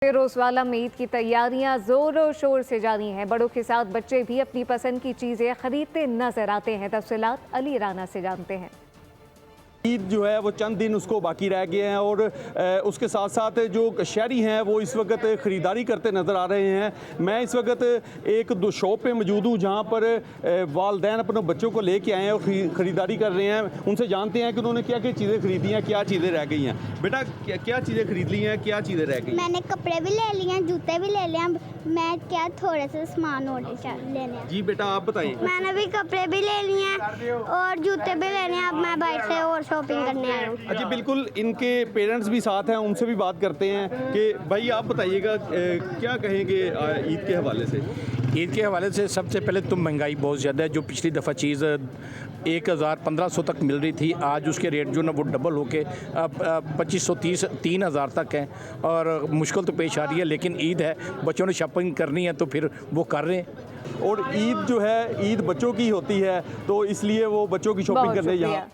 रोज़वाला में ईद की तैयारियां जोरों शोर से जारी हैं। बड़ों के साथ बच्चे भी अपनी पसंद की चीज़ें खरीदते नजर आते हैं। तफसीलात अली राना से जानते हैं। ईद जो है वो चंद दिन उसको बाकी रह गए हैं और उसके साथ साथ जो शहरी हैं वो इस वक्त ख़रीदारी करते नज़र आ रहे हैं। मैं इस वक्त एक दो शॉप पे मौजूद हूँ जहाँ पर वालदैन अपने बच्चों को लेके आए हैं और ख़रीदारी कर रहे हैं। उनसे जानते हैं कि उन्होंने क्या क्या चीज़ें ख़रीदी हैं, क्या चीज़ें रह गई हैं। बेटा क्या चीज़ें ख़रीद ली हैं, क्या चीज़ें रह गई? मैंने कपड़े भी ले लिए हैं, जूते भी ले लिए हैं। मैं क्या थोड़े से सामान और लेने हैं। जी बेटा आप बताइए। मैंने भी कपड़े भी ले लिए हैं और जूते भी लेने हैं। अब मैं बाइक से और शॉपिंग करने आया हूँ। अच्छा बिल्कुल, इनके पेरेंट्स भी साथ हैं, उनसे भी बात करते हैं कि भाई आप बताइएगा क्या कहेंगे ईद के हवाले से। ईद के हवाले से सबसे पहले तो महंगाई बहुत ज़्यादा है। जो पिछली दफ़ा चीज़ 1000-1500 तक मिल रही थी, आज उसके रेट जो ना वो डबल होके 2530-3000 तक हैं और मुश्किल तो पेश आ रही है। लेकिन ईद है, बच्चों ने शॉपिंग करनी है तो फिर वो कर रहे हैं। और ईद जो है ईद बच्चों की होती है, तो इसलिए वो बच्चों की शॉपिंग करने यहाँ